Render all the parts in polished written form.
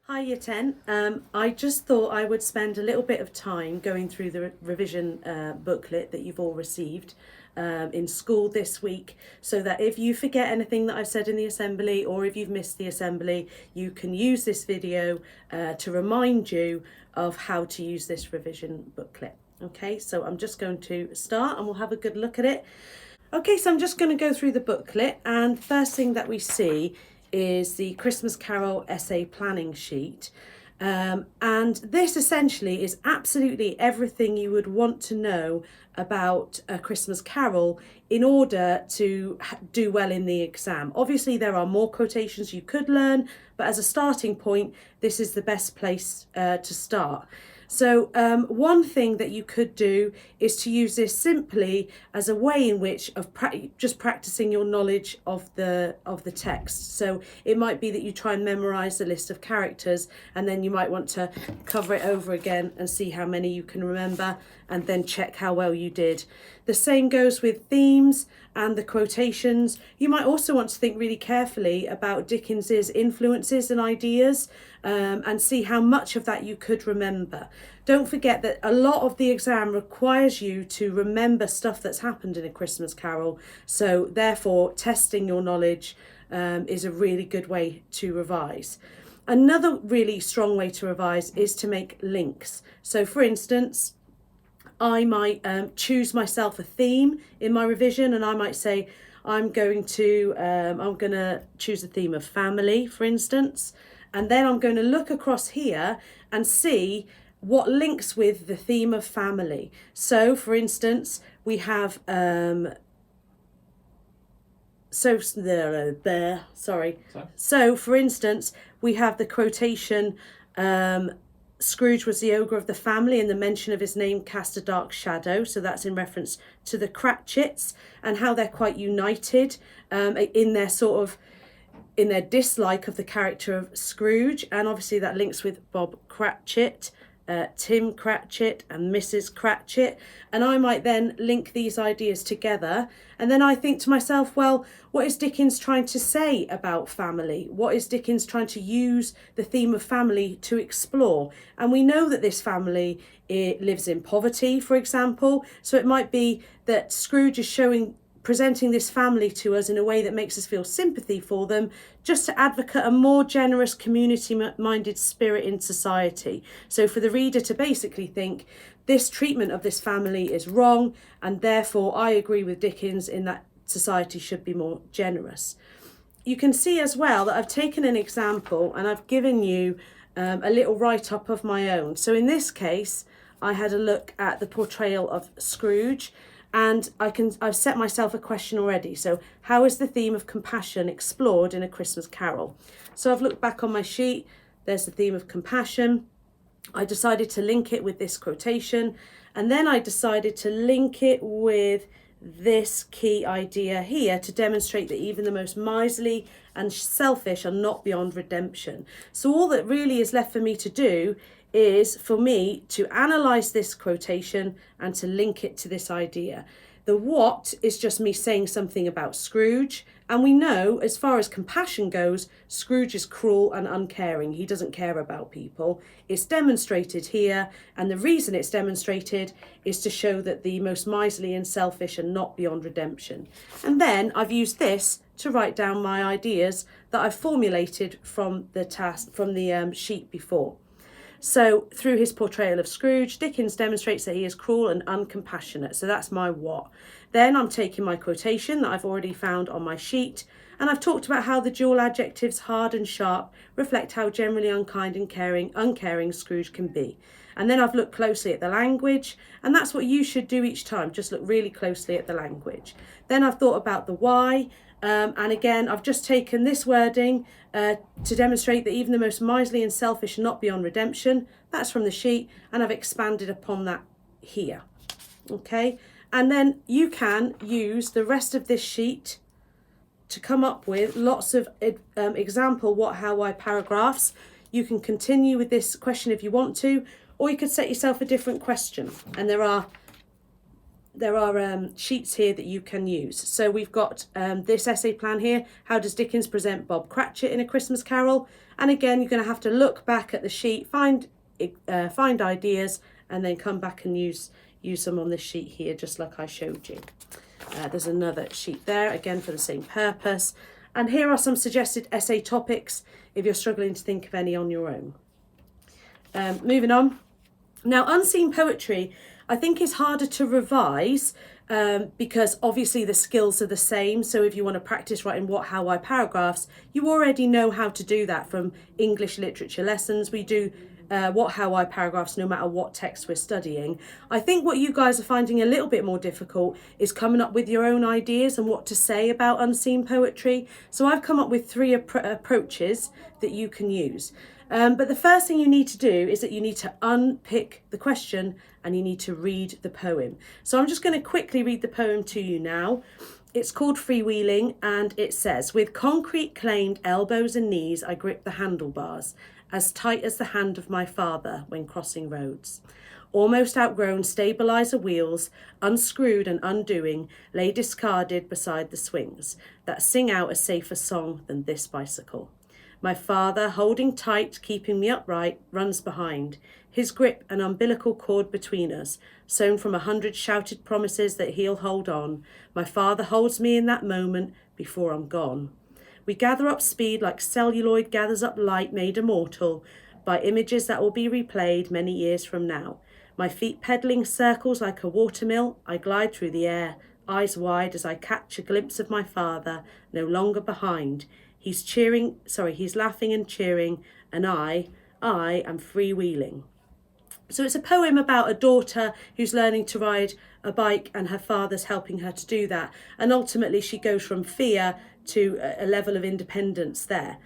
Hi Year 10. I just thought I would spend a little bit of time going through the revision booklet that you've all received in school this week, so that if you forget anything that I've said in the assembly or if you've missed the assembly, you can use this video to remind you of how to use this revision booklet. Okay, so I'm just going to start and we'll have a good look at it. Okay, so I'm just going to go through the booklet, and first thing that we see is the Christmas Carol essay planning sheet. And this essentially is absolutely everything you would want to know about a Christmas Carol in order to do well in the exam. Obviously, there are more quotations you could learn, but as a starting point, this is the best place to start. So one thing that you could do is to use this simply as a way in which of just practicing your knowledge of the text. So it might be that you try and memorize the list of characters, and then you might want to cover it over again and see how many you can remember, and then check how well you did. The same goes with themes and the quotations. You might also want to think really carefully about Dickens's influences and ideas, and see how much of that you could remember. Don't forget that a lot of the exam requires you to remember stuff that's happened in A Christmas Carol, so therefore testing your knowledge is a really good way to revise. Another really strong way to revise is to make links. So for instance, I might choose myself a theme in my revision, and I might say I'm going to choose the theme of family, for instance, and then I'm going to look across here and see what links with the theme of family. So for instance, we have So for instance, we have the quotation, Scrooge was the ogre of the family, and the mention of his name cast a dark shadow. So that's in reference to the Cratchits and how they're quite united in their dislike of the character of Scrooge. And obviously that links with Bob Cratchit, Tim Cratchit and Mrs. Cratchit. And I might then link these ideas together, and then I think to myself, well, what is Dickens trying to say about family? What is Dickens trying to use the theme of family to explore? And we know that this family lives in poverty, for example, so it might be that Scrooge is presenting this family to us in a way that makes us feel sympathy for them, just to advocate a more generous, community-minded spirit in society. So for the reader to basically think, this treatment of this family is wrong, and therefore I agree with Dickens in that society should be more generous. You can see as well that I've taken an example and I've given you a little write-up of my own. So in this case, I had a look at the portrayal of Scrooge, and I've set myself a question already. So how is the theme of compassion explored in A Christmas Carol? So I've looked back on my sheet. There's the theme of compassion. I decided to link it with this quotation, and then I decided to link it with this key idea here to demonstrate that even the most miserly and selfish are not beyond redemption. So all that really is left for me to do is for me to analyse this quotation and to link it to this idea. The what is just me saying something about Scrooge, and we know, as far as compassion goes, Scrooge is cruel and uncaring. He doesn't care about people. It's demonstrated here, and the reason it's demonstrated is to show that the most miserly and selfish are not beyond redemption. And then I've used this to write down my ideas that I've formulated from the sheet before. So through his portrayal of Scrooge, Dickens demonstrates that he is cruel and uncompassionate. So that's my what. Then I'm taking my quotation that I've already found on my sheet, and I've talked about how the dual adjectives hard and sharp reflect how generally unkind and uncaring Scrooge can be. And then I've looked closely at the language, and that's what you should do each time. Just look really closely at the language. Then I've thought about the why. And again, I've just taken this wording to demonstrate that even the most miserly and selfish are not beyond redemption. That's from the sheet, and I've expanded upon that here. Okay, and then you can use the rest of this sheet to come up with lots of example what, how, why paragraphs. You can continue with this question if you want to, or you could set yourself a different question. And there are there are sheets here that you can use. So we've got this essay plan here. How does Dickens present Bob Cratchit in A Christmas Carol? And again, you're going to have to look back at the sheet, find ideas, and then come back and use them on this sheet here, just like I showed you. There's another sheet there, again for the same purpose. And here are some suggested essay topics if you're struggling to think of any on your own. Moving on. Now, unseen poetry, I think, is harder to revise because obviously the skills are the same. So if you want to practice writing what, how, why paragraphs, you already know how to do that from English literature lessons. We do what, how, why paragraphs no matter what text we're studying. I think what you guys are finding a little bit more difficult is coming up with your own ideas and what to say about unseen poetry. So I've come up with 3 approaches that you can use. But the first thing you need to do is that you need to unpick the question and you need to read the poem. So I'm just going to quickly read the poem to you now. It's called Freewheeling, and it says, with concrete claimed elbows and knees, I grip the handlebars, as tight as the hand of my father when crossing roads. Almost outgrown stabilizer wheels, unscrewed and undoing, lay discarded beside the swings that sing out a safer song than this bicycle. My father, holding tight, keeping me upright, runs behind, his grip an umbilical cord between us, sewn from 100 shouted promises that he'll hold on. My father holds me in that moment before I'm gone. We gather up speed like celluloid gathers up light made immortal by images that will be replayed many years from now. My feet pedaling circles like a watermill, I glide through the air, eyes wide as I catch a glimpse of my father, no longer behind. He's laughing and cheering, and I am freewheeling. So it's a poem about a daughter who's learning to ride a bike and her father's helping her to do that. And ultimately she goes from fear to a level of independence there.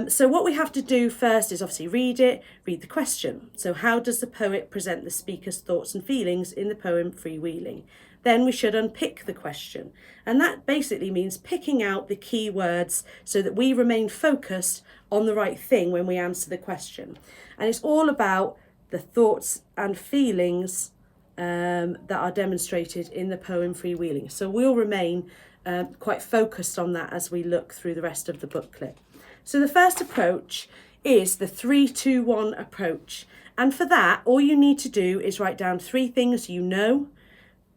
So what we have to do first is obviously read the question. So how does the poet present the speaker's thoughts and feelings in the poem Freewheeling? Then we should unpick the question. And that basically means picking out the key words so that we remain focused on the right thing when we answer the question. And it's all about the thoughts and feelings that are demonstrated in the poem Freewheeling. So we'll remain quite focused on that as we look through the rest of the booklet. So the first approach is the 3-2-1 approach. And for that, all you need to do is write down 3 things you know,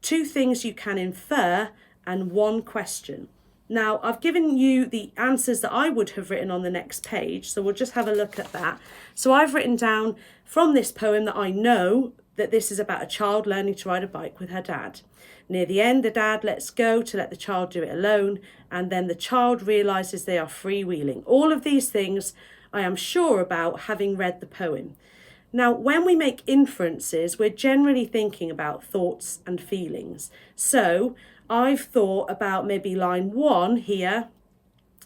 2 things you can infer, and 1 question. Now, I've given you the answers that I would have written on the next page, so we'll just have a look at that. So I've written down from this poem that I know that this is about a child learning to ride a bike with her dad. Near the end, the dad lets go to let the child do it alone, and then the child realises they are freewheeling. All of these things I am sure about, having read the poem. Now, when we make inferences, we're generally thinking about thoughts and feelings. So I've thought about maybe line 1 here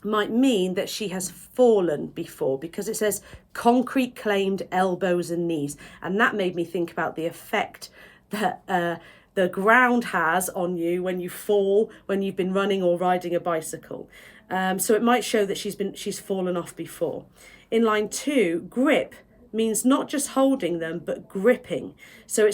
might mean that she has fallen before, because it says concrete claimed elbows and knees. And that made me think about the effect that the ground has on you when you fall, when you've been running or riding a bicycle. So it might show that she's fallen off before. In line 2, grip means not just holding them, but gripping. So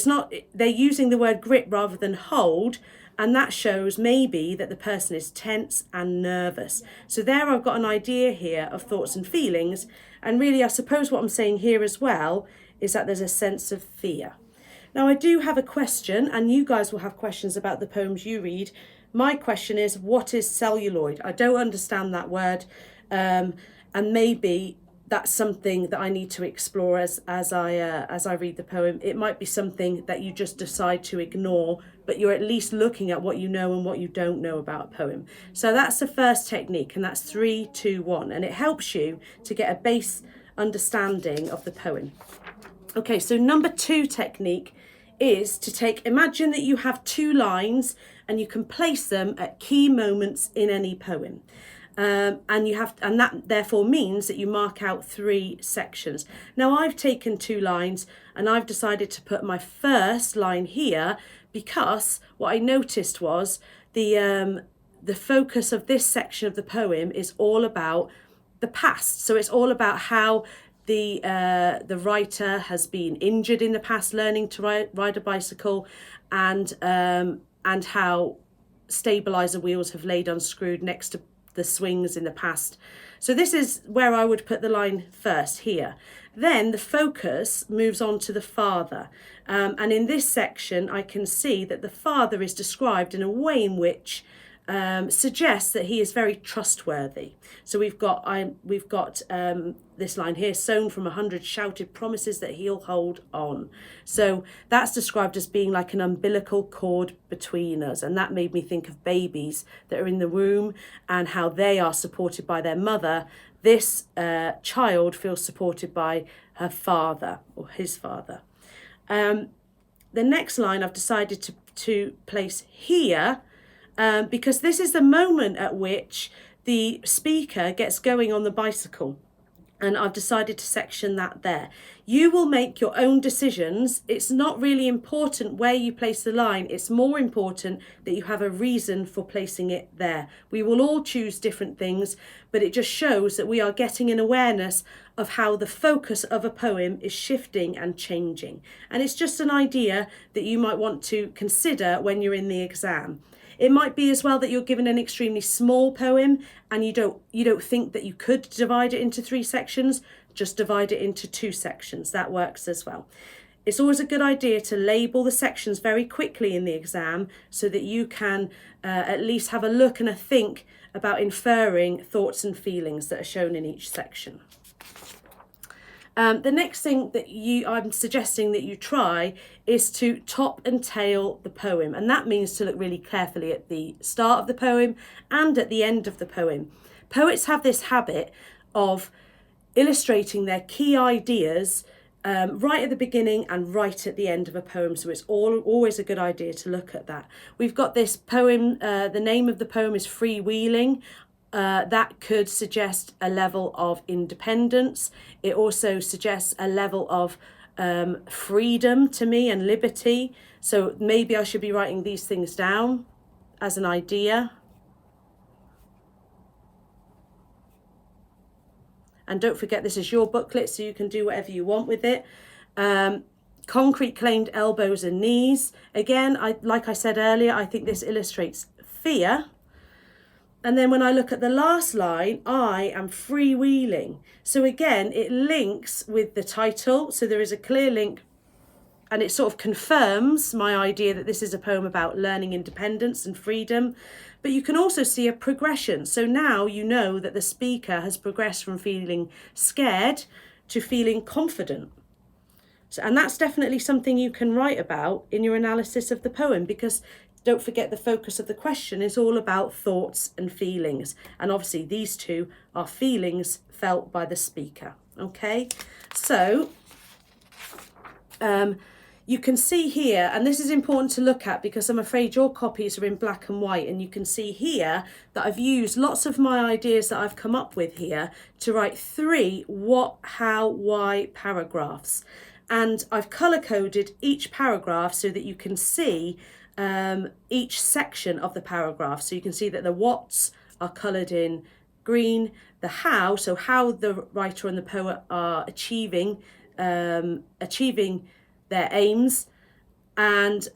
they're using the word grip rather than hold, and that shows maybe that the person is tense and nervous. So there I've got an idea here of thoughts and feelings, and really I suppose what I'm saying here as well is that there's a sense of fear. Now I do have a question, and you guys will have questions about the poems you read. My question is, what is celluloid? I don't understand that word, and maybe that's something that I need to explore as I read the poem. It might be something that you just decide to ignore, but you're at least looking at what you know and what you don't know about a poem. So that's the first technique, and that's 3-2-1, and it helps you to get a base understanding of the poem. Okay, so number 2 technique is to imagine that you have 2 lines and you can place them at key moments in any poem. And that therefore means that you mark out 3 sections. Now I've taken 2 lines and I've decided to put my first line here because what I noticed was the focus of this section of the poem is all about the past. So it's all about how the writer has been injured in the past learning to ride a bicycle, and and how stabilizer wheels have laid unscrewed next to the swings in the past. So this is where I would put the line first, here. Then the focus moves on to the father. And in this section, I can see that the father is described in a way in which suggests that he is very trustworthy. So we've got this line here: sown from 100 shouted promises that he'll hold on. So that's described as being like an umbilical cord between us, and that made me think of babies that are in the womb and how they are supported by their mother. This child feels supported by her father or his father. The next line I've decided to place here, because this is the moment at which the speaker gets going on the bicycle. And I've decided to section that there. You will make your own decisions. It's not really important where you place the line. It's more important that you have a reason for placing it there. We will all choose different things, but it just shows that we are getting an awareness of how the focus of a poem is shifting and changing. And it's just an idea that you might want to consider when you're in the exam. It might be as well that you're given an extremely small poem and you don't think that you could divide it into 3 sections. Just divide it into 2 sections. That works as well. It's always a good idea to label the sections very quickly in the exam so that you can at least have a look and a think about inferring thoughts and feelings that are shown in each section. The next thing that I'm suggesting that you try is to top and tail the poem. And that means to look really carefully at the start of the poem and at the end of the poem. Poets have this habit of illustrating their key ideas right at the beginning and right at the end of a poem. So it's always a good idea to look at that. We've got this poem, the name of the poem is Freewheeling. That could suggest a level of independence. It also suggests a level of freedom to me and liberty. So maybe I should be writing these things down as an idea. And don't forget, this is your booklet, so you can do whatever you want with it. Concrete claimed elbows and knees. Again, like I said earlier, I think this illustrates fear. And then when I look at the last line, I am freewheeling. So again, it links with the title. So there is a clear link, and it sort of confirms my idea that this is a poem about learning independence and freedom. But you can also see a progression. So now you know that the speaker has progressed from feeling scared to feeling confident. And that's definitely something you can write about in your analysis of the poem, because don't forget, the focus of the question is all about thoughts and feelings. And obviously these two are feelings felt by the speaker. Okay, so you can see here, and this is important to look at because I'm afraid your copies are in black and white, and you can see here that I've used lots of my ideas that I've come up with here to write 3 what, how, why paragraphs. And I've colour-coded each paragraph so that you can see each section of the paragraph. So you can see that the whats are coloured in green, the how, so how the writer and the poet are achieving their aims, and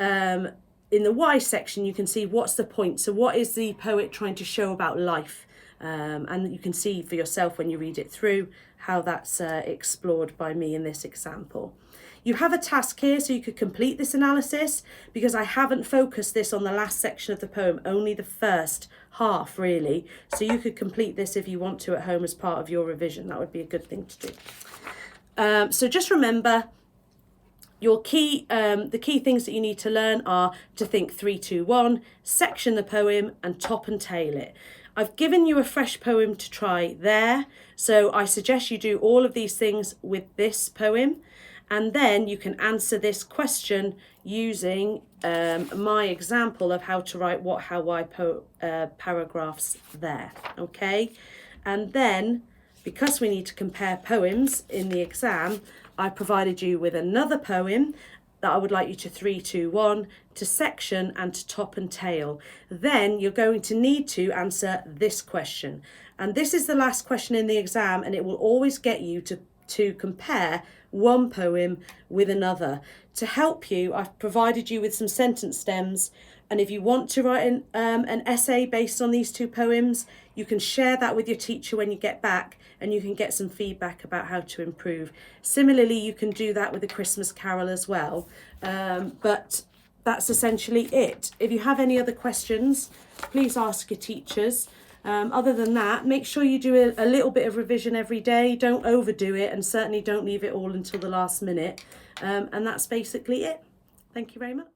in the why section you can see what's the point, so what is the poet trying to show about life, and you can see for yourself when you read it through how that's explored by me in this example. You have a task here, so you could complete this analysis, because I haven't focused this on the last section of the poem, only the first half really. So you could complete this if you want to at home as part of your revision. That would be a good thing to do. So just remember, your the key things that you need to learn are to think 3, 2, 1, section the poem and top and tail it. I've given you a fresh poem to try there, so I suggest you do all of these things with this poem. And then you can answer this question using my example of how to write what, how, why paragraphs there, okay? And then, because we need to compare poems in the exam, I provided you with another poem that I would like you to 3, 2, 1, to section and to top and tail. Then you're going to need to answer this question. And this is the last question in the exam, and it will always get you to compare one poem with another. To help you, I've provided you with some sentence stems And if you want to write an essay based on these two poems, you can share that with your teacher when you get back, and you can get some feedback about how to improve. Similarly, you can do that with a Christmas Carol as well. But that's essentially it. If you have any other questions, please ask your teachers. Other than that, make sure you do a little bit of revision every day. Don't overdo it, and certainly don't leave it all until the last minute. And that's basically it. Thank you very much.